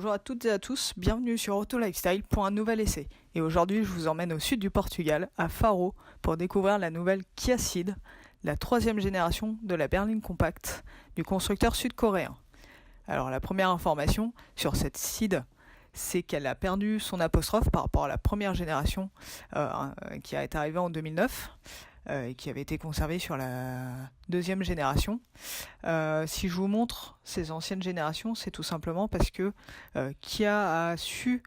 Bonjour à toutes et à tous, bienvenue sur Auto Lifestyle pour un nouvel essai. Et aujourd'hui, je vous emmène au sud du Portugal, à Faro, pour découvrir la nouvelle Kia Ceed, la troisième génération de la berline compacte du constructeur sud-coréen. Alors la première information sur cette Ceed, c'est qu'elle a perdu son apostrophe par rapport à la première génération qui est arrivée en 2009. Et qui avait été conservé sur la deuxième génération. Si je vous montre ces anciennes générations, c'est tout simplement parce que Kia a su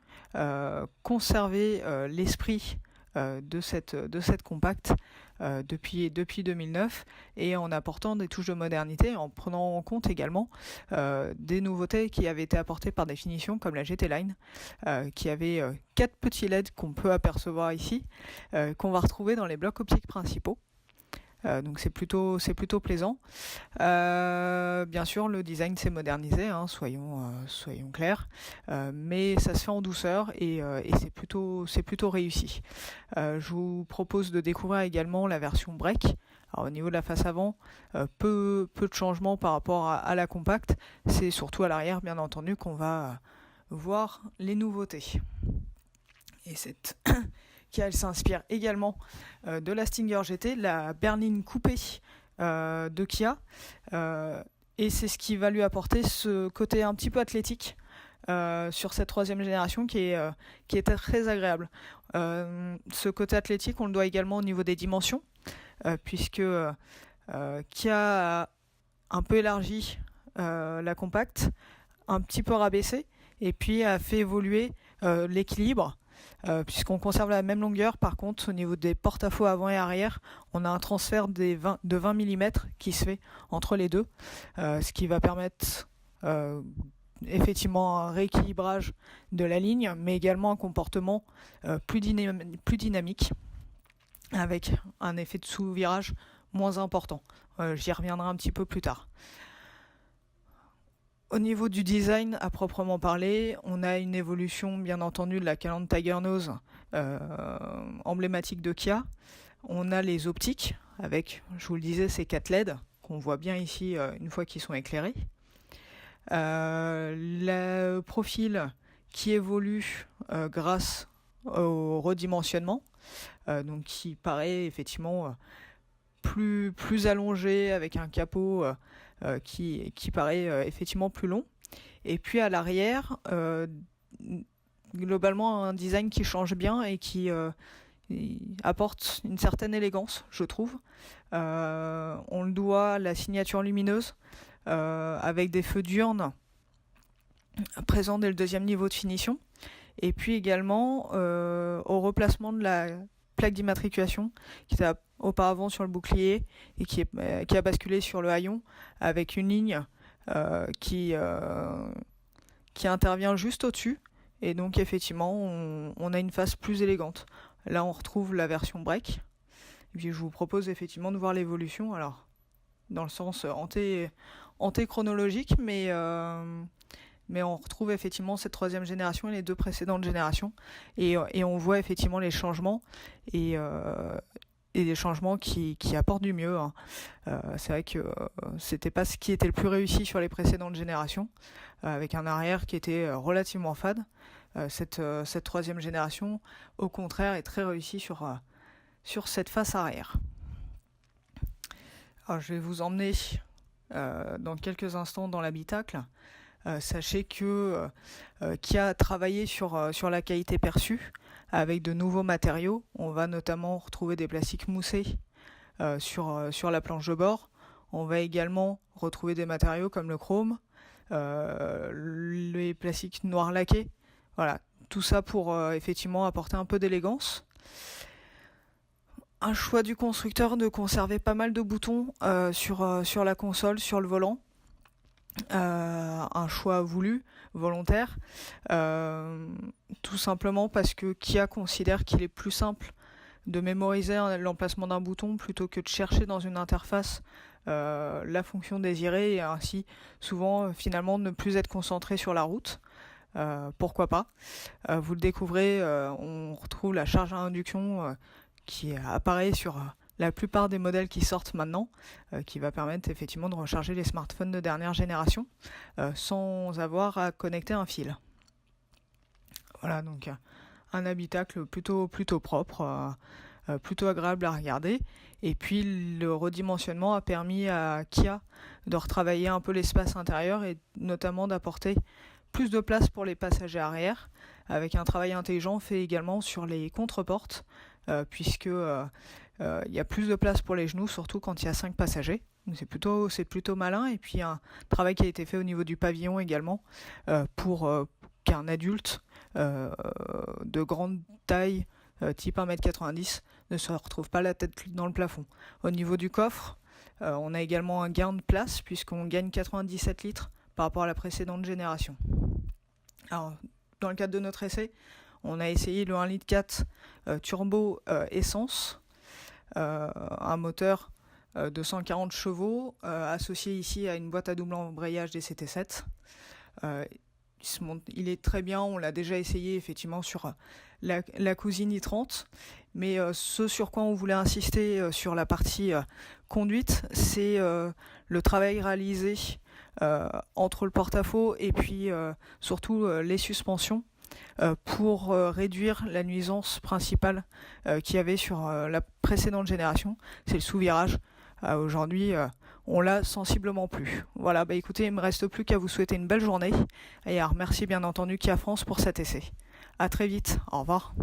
conserver l'esprit de cette compacte depuis 2009 et en apportant des touches de modernité, en prenant en compte également des nouveautés qui avaient été apportées par définition, comme la GT Line, qui avait 4 petits LED qu'on peut apercevoir ici, qu'on va retrouver dans les blocs optiques principaux. Donc c'est plutôt plaisant. Bien sûr, le design s'est modernisé, hein, soyons clairs, mais ça se fait en douceur et c'est plutôt réussi. Je vous propose de découvrir également la version break. Alors, au niveau de la face avant, peu de changements par rapport à la compacte. C'est surtout à l'arrière, bien entendu, qu'on va voir les nouveautés. Et cette Kia, elle s'inspire également de la Stinger GT, la berline coupée de Kia, et c'est ce qui va lui apporter ce côté un petit peu athlétique sur cette troisième génération qui est très agréable. Ce côté athlétique, on le doit également au niveau des dimensions, puisque Kia a un peu élargi la compacte, un petit peu rabaissé, et puis a fait évoluer l'équilibre. Puisqu'on conserve la même longueur, par contre au niveau des porte-à-faux avant et arrière, on a un transfert de 20 mm qui se fait entre les deux, ce qui va permettre effectivement un rééquilibrage de la ligne, mais également un comportement plus dynamique, avec un effet de sous-virage moins important. J'y reviendrai un petit peu plus tard. Au niveau du design à proprement parler, on a une évolution bien entendu de la calandre Tiger Nose emblématique de Kia. On a les optiques avec, je vous le disais, ces 4 LED qu'on voit bien ici une fois qu'ils sont éclairés. Le profil qui évolue grâce au redimensionnement, donc qui paraît effectivement plus allongé, avec un capot qui paraît effectivement plus long. Et puis à l'arrière, globalement un design qui change bien et qui apporte une certaine élégance, je trouve. On le doit à la signature lumineuse, avec des feux diurnes présents dès le deuxième niveau de finition. Et puis également au replacement de la plaque d'immatriculation qui était auparavant sur le bouclier et qui a basculé sur le haillon, avec une ligne qui intervient juste au-dessus, et donc effectivement on a une face plus élégante. Là on retrouve la version break, et puis je vous propose effectivement de voir l'évolution, alors dans le sens anté-chronologique, mais on retrouve effectivement cette troisième génération et les deux précédentes générations, et on voit effectivement les changements et des changements qui apportent du mieux, hein. C'est vrai que c'était pas ce qui était le plus réussi sur les précédentes générations, avec un arrière qui était relativement fade. Cette troisième génération, au contraire, est très réussie sur cette face arrière. Alors, je vais vous emmener dans quelques instants dans l'habitacle. Sachez que Kia a travaillé sur la qualité perçue avec de nouveaux matériaux. On va notamment retrouver des plastiques moussés sur la planche de bord. On va également retrouver des matériaux comme le chrome, les plastiques noirs laqués. Voilà, tout ça pour effectivement apporter un peu d'élégance. Un choix du constructeur de conserver pas mal de boutons sur la console, sur le volant. Un choix voulu, volontaire, tout simplement parce que Kia considère qu'il est plus simple de mémoriser l'emplacement d'un bouton plutôt que de chercher dans une interface la fonction désirée, et ainsi souvent finalement ne plus être concentré sur la route. Pourquoi pas, vous le découvrez, on retrouve la charge à induction qui apparaît sur la plupart des modèles qui sortent maintenant, qui va permettre effectivement de recharger les smartphones de dernière génération sans avoir à connecter un fil. Voilà, donc un habitacle plutôt propre, plutôt agréable à regarder. Et puis le redimensionnement a permis à Kia de retravailler un peu l'espace intérieur et notamment d'apporter plus de place pour les passagers arrière, avec un travail intelligent fait également sur les contreportes, puisque il y a plus de place pour les genoux, surtout quand il y a 5 passagers. Donc c'est plutôt malin. Et puis un travail qui a été fait au niveau du pavillon également, pour qu'un adulte de grande taille, type 1,90 m, ne se retrouve pas la tête dans le plafond. Au niveau du coffre, on a également un gain de place puisqu'on gagne 97 litres par rapport à la précédente génération. Alors, dans le cadre de notre essai, on a essayé le 1,4 L turbo essence, un moteur de 140 chevaux, associé ici à une boîte à double embrayage DCT7. Il est très bien, on l'a déjà essayé effectivement sur la cousine i30, mais ce sur quoi on voulait insister sur la partie conduite, c'est le travail réalisé entre le porte-à-faux et puis surtout les suspensions, pour réduire la nuisance principale qu'il y avait sur la précédente génération, c'est le sous-virage. Aujourd'hui, on l'a sensiblement plus. Voilà, écoutez, il ne me reste plus qu'à vous souhaiter une belle journée et à remercier bien entendu Kia France pour cet essai. A très vite, au revoir.